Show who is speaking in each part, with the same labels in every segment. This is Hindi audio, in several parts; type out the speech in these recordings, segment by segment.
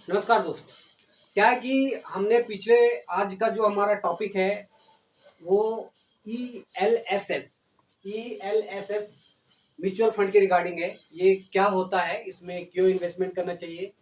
Speaker 1: नमस्कार दोस्त। क्या है कि हमने पिछले आज का जो हमारा टॉपिक है वो E L S S mutual fund के रिगार्डिंग है। ये क्या होता है, इसमें क्यों इन्वेस्टमेंट करना चाहिए,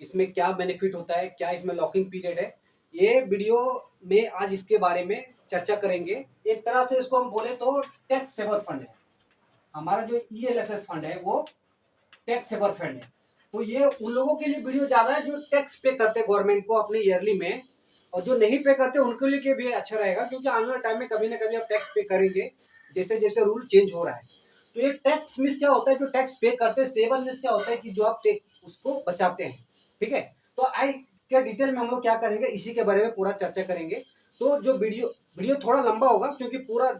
Speaker 1: इसमें क्या बेनिफिट होता है, क्या इसमें लॉकिंग पीरियड है। ये वीडियो में आज इसके बारे में चर्चा करेंगे। एक तरह से इसको हम बोले तो टैक्स सेवर फंड है। हमारा जो E L S S fund है वो टैक्स सेवर फंड है। तो ये उन लोगों के लिए वीडियो ज्यादा है जो टैक्स पे करते हैं गवर्नमेंट को अपने ईयरली में, और जो नहीं पे करते उनके लिए भी अच्छा रहेगा, क्योंकि आने वाले टाइम में कभी ना कभी आप टैक्स पे करेंगे जैसे जैसे रूल चेंज हो रहा है। तो ये टैक्स मिस क्या होता है, जो टैक्स पे करते हैं। सेवन मिस क्या होता है कि जो आप टैक्स उसको बचाते हैं। ठीक है, तो आई क्या डिटेल में हम लोग क्या करेंगे, इसी के बारे में पूरा चर्चा करेंगे। तो जो वीडियो वीडियो थोड़ा लंबा होगा, क्योंकि पूरा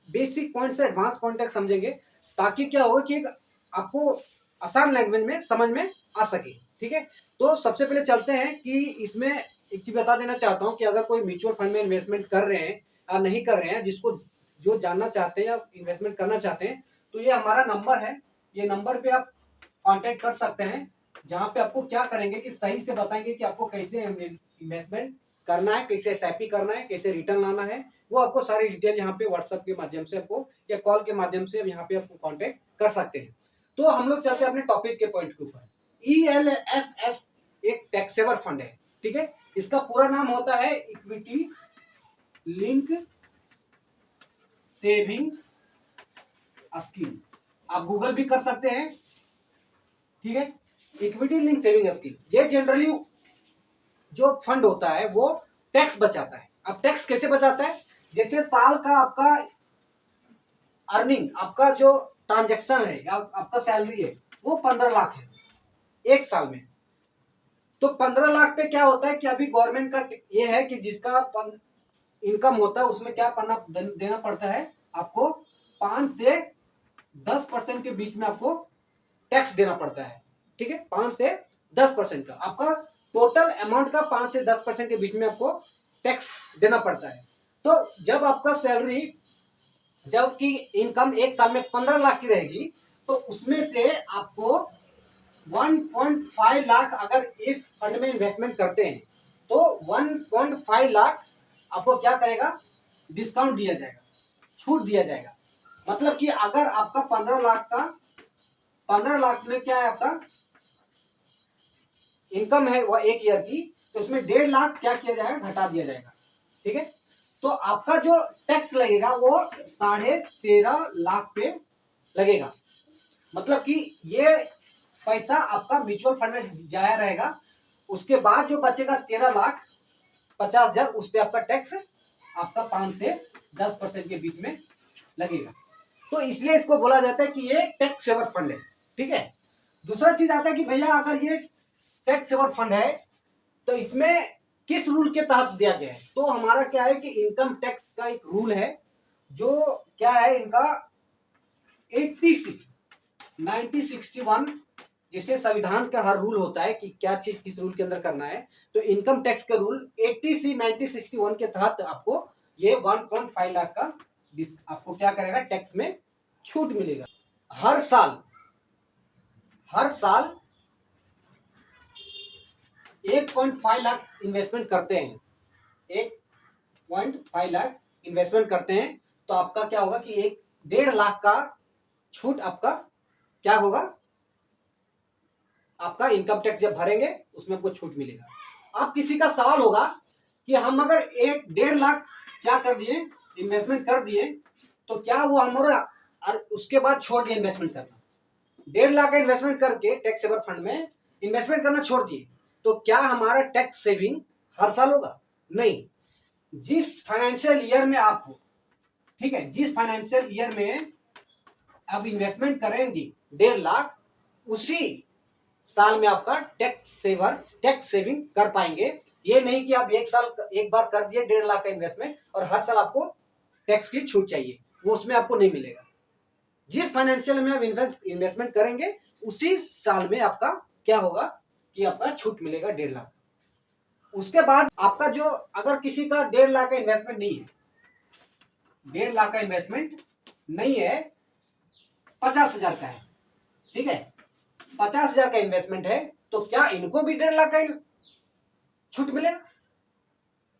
Speaker 1: बेसिक पॉइंट से एडवांस पॉइंट तक समझेंगे, ताकि क्या होगा कि आपको आसान लैंग्वेज में समझ में आ सके। ठीक है, तो सबसे पहले चलते हैं कि इसमें एक चीज बता देना चाहता हूं कि अगर कोई म्यूचुअल फंड में इन्वेस्टमेंट कर रहे हैं या नहीं कर रहे हैं, जिसको जो जानना चाहते हैं या इन्वेस्टमेंट करना चाहते हैं, तो ये हमारा नंबर है। ये नंबर पे आप कांटेक्ट कर सकते हैं, जहां पे आपको क्या करेंगे कि सही से बताएंगे कि आपको कैसे इन्वेस्टमेंट करना है, कैसे एसआईपी करना है, कैसे रिटर्न लाना है। वो आपको सारी डिटेल यहाँ पे व्हाट्सएप के माध्यम से आपको या कॉल के माध्यम से यहाँ पे आपको कांटेक्ट कर सकते हैं। तो हम लोग चलते हैं अपने टॉपिक के पॉइंट के ऊपर। ई एल एस एस एक टैक्स सेवर फंड है। ठीक है, इसका पूरा नाम होता है इक्विटी लिंक सेविंग स्कीम। आप गूगल भी कर सकते हैं। ठीक है, इक्विटी लिंक सेविंग स्कीम ये जनरली जो फंड होता है वो टैक्स बचाता है। अब टैक्स कैसे बचाता है, जैसे साल का आपका अर्निंग, आपका जो ट्रांजैक्शन है या आपका सैलरी है वो 15 लाख है एक साल में। तो 15 लाख पे क्या होता है कि अभी गवर्नमेंट का ये है कि जिसका इनकम होता है उसमें क्या देना पड़ता है आपको, 5 से 10% के बीच में आपको टैक्स देना पड़ता है। ठीक है, 5 से 10% का आपका टोटल अमाउंट का 5 से 10% के बीच में आपको टैक्स देना पड़ता है। तो जब आपका सैलरी, जबकि इनकम एक साल में 15 लाख की रहेगी, तो उसमें से आपको 1.5 लाख अगर इस फंड में इन्वेस्टमेंट करते हैं, तो 1.5 लाख आपको क्या करेगा, डिस्काउंट दिया जाएगा, छूट दिया जाएगा। मतलब कि अगर आपका 15 लाख में क्या है, आपका इनकम है वो एक ईयर की, तो उसमें 1.5 लाख क्या किया जाएगा, घटा दिया जाएगा। ठीक है, तो आपका जो टैक्स लगेगा वो 13.5 लाख पे लगेगा। मतलब कि ये पैसा आपका म्यूचुअल फंड में जाया रहेगा। उसके बाद जो बचेगा 13,50,000, उस पर आपका टैक्स आपका 5 से 10% के बीच में लगेगा। तो इसलिए इसको बोला जाता है कि ये टैक्स सेवर फंड है। ठीक है, दूसरा चीज आता है कि भैया अगर ये टैक्स सेवर फंड है तो इसमें किस रूल के तहत दिया गया है। तो हमारा क्या है कि इनकम टैक्स का एक रूल है, जो क्या है इनका 1961। जैसे संविधान का हर रूल होता है कि क्या चीज किस रूल के अंदर करना है, तो इनकम टैक्स का रूल 1961 के तहत आपको ये 1.5 लाख का आपको क्या करेगा, टैक्स में छूट मिलेगा। हर साल 1.5 लाख इन्वेस्टमेंट करते हैं, 1.5 लाख इन्वेस्टमेंट करते हैं, तो आपका क्या होगा कि 1.5 लाख का छूट आपका क्या होगा, आपका इनकम टैक्स जब भरेंगे उसमें आपको छूट मिलेगा। अब किसी का सवाल होगा कि हम अगर 1.5 लाख क्या कर दिए, इन्वेस्टमेंट कर दिए, तो क्या वो हमारा उसके बाद छोड़ दिए इन्वेस्टमेंट करना। 1.5 लाख का इन्वेस्टमेंट करके टैक्स सेवर फंड में इन्वेस्टमेंट करना छोड़ दिए, तो क्या हमारा टैक्स सेविंग हर साल होगा? नहीं। जिस फाइनेंशियल ईयर में आप, ठीक है, जिस फाइनेंशियल ईयर में आप इन्वेस्टमेंट करेंगे 1.5 लाख, उसी साल में आपका टैक्स सेविंग कर पाएंगे। ये नहीं कि आप एक बार कर दिए 1.5 लाख का इन्वेस्टमेंट और हर साल आपको टैक्स की छूट चाहिए, वो उसमें आपको नहीं मिलेगा। जिस फाइनेंशियल में आप इन्वेस्टमेंट करेंगे उसी साल में आपका क्या होगा कि आपका छूट मिलेगा 1.5 लाख। उसके बाद आपका जो, अगर किसी का 1.5 लाख का इन्वेस्टमेंट नहीं है, 1.5 लाख का इन्वेस्टमेंट नहीं है, 50,000 का है, ठीक है, 50,000 का इन्वेस्टमेंट है, तो क्या इनको भी 1.5 लाख का छूट मिलेगा?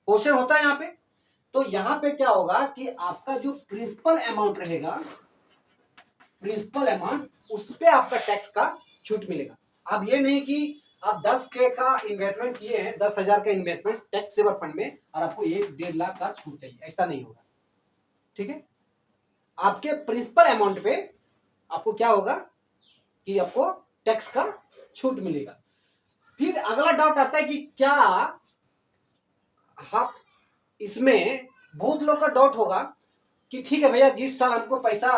Speaker 1: क्वेश्चन होता है यहाँ पे। तो यहाँ पे क्या होगा कि आपका जो प्रिंसिपल अमाउंट रहेगा, प्रिंसिपल अमाउंट, उस पे आपका टैक्स का छूट मिलेगा। अब ये नहीं कि आप 10K का इन्वेस्टमेंट किए हैं, 10,000 का इन्वेस्टमेंट टैक्स सेवर फंड में, और आपको 1-1.5 लाख का छूट चाहिए, ऐसा नहीं होगा। ठीक है, आपके प्रिंसिपल अमाउंट पे आपको क्या होगा कि आपको टैक्स का छूट मिलेगा। फिर अगला डाउट आता है कि क्या आप इसमें, बहुत लोग का डाउट होगा कि ठीक है भैया, जिस साल हमको पैसा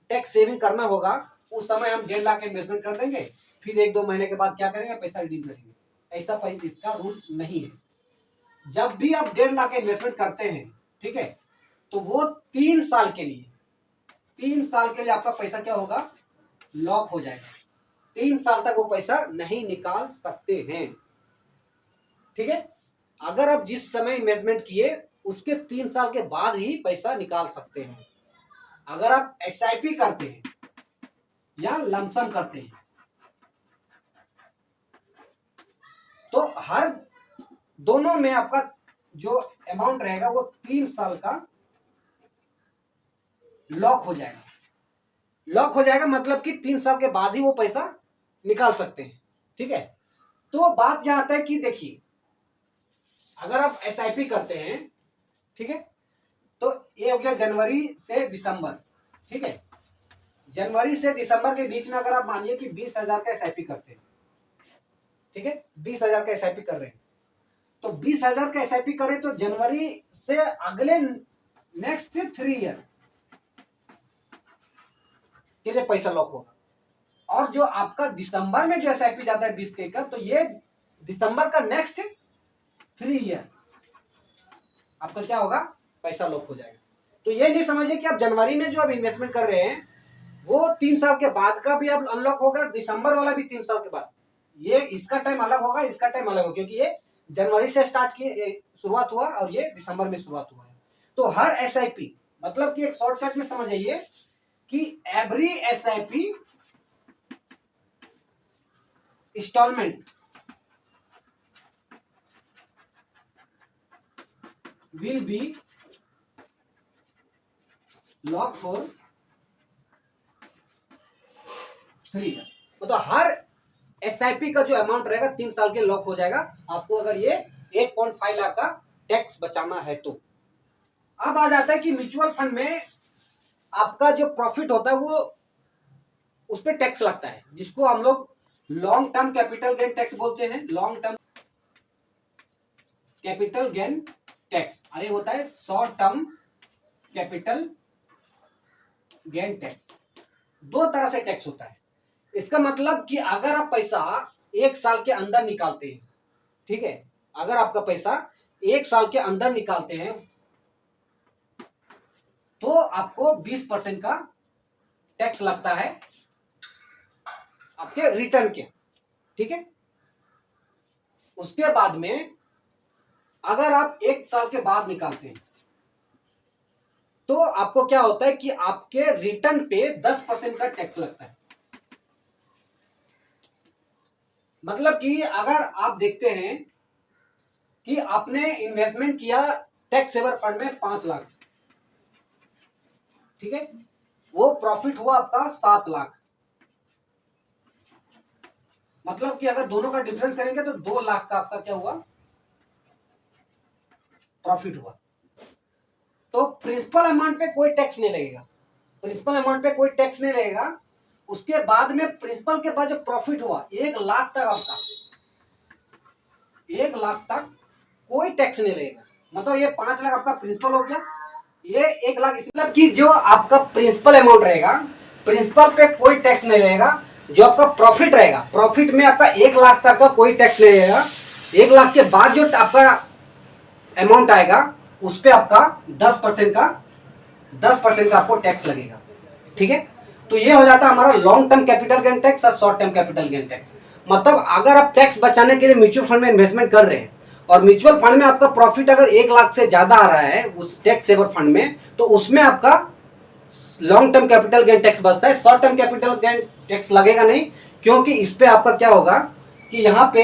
Speaker 1: टैक्स सेविंग करना होगा उस समय हम 1.5 लाख इन्वेस्टमेंट कर देंगे, फिर 1-2 महीने के बाद क्या करेंगे, पैसा रिडीम करेंगे। ऐसा इसका रूल नहीं है। जब भी आप 1.5 लाख इन्वेस्टमेंट करते हैं, ठीक है, तो वो 3 साल के लिए, 3 साल के लिए आपका पैसा क्या होगा, लॉक हो जाएगा। 3 साल तक वो पैसा नहीं निकाल सकते हैं। ठीक है, अगर आप जिस समय इन्वेस्टमेंट किए उसके 3 साल के बाद ही पैसा निकाल सकते हैं। अगर आप SIP करते हैं या लमसम करते हैं, तो हर दोनों में आपका जो अमाउंट रहेगा वो 3 साल का लॉक हो जाएगा। लॉक हो जाएगा मतलब कि 3 साल के बाद ही वो पैसा निकाल सकते हैं। ठीक है, तो बात यहां आता है कि देखिए, अगर आप SIP करते हैं, ठीक है, तो ये हो गया जनवरी से दिसंबर। ठीक है, जनवरी से दिसंबर के बीच में अगर आप मानिए कि 20,000 का SIP करते हैं, ठीक है, 20,000 का SIP कर रहे हैं, तो 20,000 का SIP करें तो जनवरी से अगले नेक्स्ट 3 ईयर के लिए पैसा लॉक होगा। और जो आपका दिसंबर में जो SIP जाता है 20K का, तो ये दिसंबर का नेक्स्ट 3 ईयर आपका क्या होगा, पैसा लॉक हो जाएगा। तो ये नहीं समझिए कि आप जनवरी में जो आप इन्वेस्टमेंट कर रहे हैं वो 3 साल के बाद का भी आप अनलॉक होगा, दिसंबर वाला भी 3 साल के बाद। ये इसका टाइम अलग होगा, इसका टाइम अलग होगा, क्योंकि ये जनवरी से स्टार्ट की शुरुआत हुआ और ये दिसंबर में शुरुआत हुआ है। तो हर SIP, मतलब कि एक शॉर्टकट में समझ आइए कि every SIP instalment will be locked for 3 years। मतलब हर SIP का जो अमाउंट रहेगा 3 साल के लॉक हो जाएगा, आपको अगर ये 1.5 लाख का टैक्स बचाना है तो। अब आ जाता है कि म्यूचुअल फंड में आपका जो प्रॉफिट होता है वो उस पर टैक्स लगता है, जिसको हम लोग long term capital gain tax बोलते हैं। Long term capital gain tax, अरे होता है short term capital gain tax. 2 तरह से टैक्स होता है। इसका मतलब कि अगर आप पैसा 1 साल के अंदर निकालते हैं, ठीक है, अगर आपका पैसा 1 साल के अंदर निकालते हैं तो आपको 20% का टैक्स लगता है आपके रिटर्न के। ठीक है, उसके बाद में अगर आप 1 साल के बाद निकालते हैं तो आपको क्या होता है कि आपके रिटर्न पे 10% का टैक्स लगता है। मतलब कि अगर आप देखते हैं कि आपने इन्वेस्टमेंट किया टैक्स सेवर फंड में 5 लाख, ठीक है, वो प्रॉफिट हुआ आपका 7 लाख, मतलब कि अगर दोनों का डिफरेंस करेंगे तो 2 लाख का आपका क्या हुआ, प्रॉफिट हुआ। तो प्रिंसिपल अमाउंट पे कोई टैक्स नहीं लगेगा, प्रिंसिपल अमाउंट पे कोई टैक्स नहीं लगेगा। उसके बाद में प्रिंसिपल के बाद जो प्रॉफिट हुआ 1 लाख तक, आपका 1 लाख तक कोई टैक्स नहीं लगेगा। मतलब ये 5 लाख आपका प्रिंसिपल हो गया, ये 1 लाख, मतलब कि जो आपका प्रिंसिपल अमाउंट रहेगा, प्रिंसिपल पे कोई टैक्स नहीं लगेगा। जो आपका प्रॉफिट रहेगा, प्रॉफिट में आपका 1 लाख तक का कोई टैक्स नहीं लगेगा। 1 लाख के बाद जो आपका अमाउंट आएगा उस पे आपका 10% का आपको टैक्स लगेगा। ठीक है, तो ये हो जाता है हमारा long term capital gain tax और short term capital gain tax. मतलब अगर आप टैक्स बचाने के लिए म्यूचुअल फंड में इन्वेस्टमेंट कर रहे हैं और म्यूचुअल फंड में आपका प्रॉफिट अगर 1 लाख से ज्यादा आ रहा है उस टैक्स सेवर फंड में, तो उसमें आपका long term capital gain tax बचता है। Short term capital gain tax लगेगा नहीं, क्योंकि इस पे आपका क्या होगा कि यहाँ पे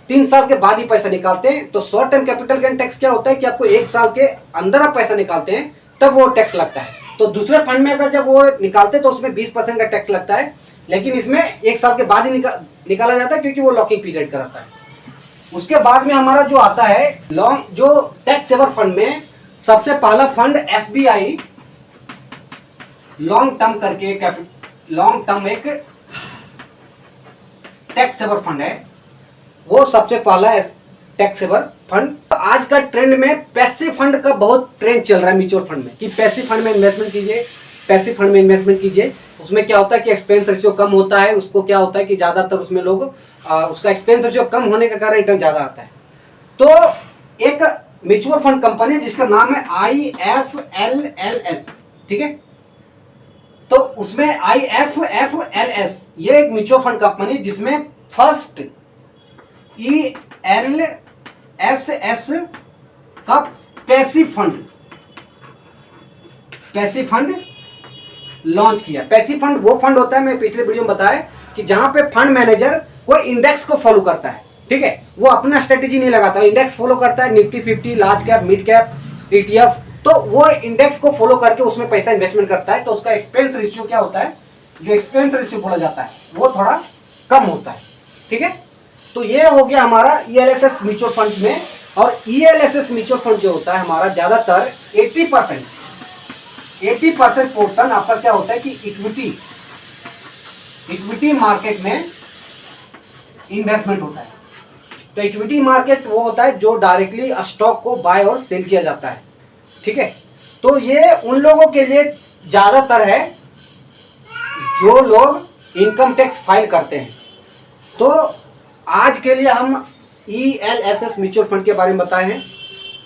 Speaker 1: 3 साल के बाद ही पैसा निकालते हैं। तो short term capital gain tax क्या होता है कि आपको 1 साल के अंदर आप पैसा निकालते हैं तब वो टैक्स लगता है। तो दूसरे फंड में अगर जब वो निकालते हैं तो उसमें 20% का टैक्स लगता है, लेकिन इसमें 1 साल के बाद ही निकाला जाता है क्योंकि वो लॉकिंग पीरियड का रहता है। उसके बाद में हमारा जो आता है लॉन्ग जो टैक्स सेवर फंड में सबसे पहला फंड SBI लॉन्ग टर्म करके लॉन्ग टर्म एक टैक्स सेवर फंड है, वो सबसे पहला टैक्स सेवर फंड। आज का ट्रेंड में पैसिव फंड का बहुत ट्रेंड चल रहा है म्यूचुअल फंड में कि पैसिव फंड में इन्वेस्टमेंट कीजिए, पैसिव फंड में इन्वेस्टमेंट कीजिए। उसमें क्या होता है कि एक्सपेंस रेशियो कम होता है, उसको क्या होता है कि ज्यादातर उसमें लोग उसका एक्सपेंस रेशियो कम होने के कारण रिटर्न ज्यादा आता है। तो एक म्यूचुअल फंड कंपनी जिसका नाम है IFLLS, ठीक है, तो उसमें IFFLS ये एक म्यूचुअल फंड कंपनी जिसमें फर्स्ट ELSS का पैसिव फंड लॉन्च किया। पैसिव फंड वो फंड होता है, मैं पिछले वीडियो में बताया कि जहां पे फंड मैनेजर वो इंडेक्स को फॉलो करता है, ठीक है, वो अपना स्ट्रेटेजी नहीं लगाता, इंडेक्स फॉलो करता है, Nifty 50, large cap, mid cap, ETF, तो वो इंडेक्स को फॉलो करके उसमें पैसा इन्वेस्टमेंट करता है। तो उसका एक्सपेंस रेशियो क्या होता है, जो एक्सपेंस रेशियो बोला जाता है वो थोड़ा कम होता है, ठीक है। तो ये हो गया हमारा ELSS म्यूचुअल फंड में। और ELSS म्यूचुअल फंड जो होता है हमारा ज्यादातर 80% पोर्शन आपका क्या होता है कि इक्विटी मार्केट में इन्वेस्टमेंट होता है। तो इक्विटी मार्केट वो होता है जो डायरेक्टली स्टॉक को बाय और सेल किया जाता है, ठीक है। तो ये उन लोगों के लिए ज्यादातर है जो लोग इनकम टैक्स फाइल करते हैं। तो आज के लिए हम ELSS म्यूचुअल फंड के बारे में बताए हैं।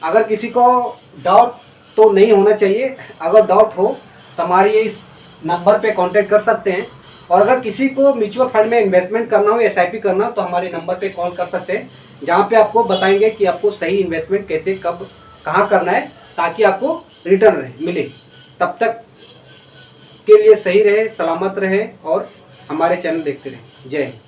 Speaker 1: अगर किसी को डाउट तो नहीं होना चाहिए, अगर डाउट हो तो हमारे इस नंबर पे कांटेक्ट कर सकते हैं। और अगर किसी को म्यूचुअल फंड में इन्वेस्टमेंट करना हो, SIP करना हो, तो हमारे नंबर पे कॉल कर सकते हैं, जहाँ पे आपको बताएंगे कि आपको सही इन्वेस्टमेंट कैसे कब कहाँ करना है ताकि आपको रिटर्न मिले। तब तक के लिए सही रहे, सलामत रहे और हमारे चैनल देखते रहे। जय हिंद।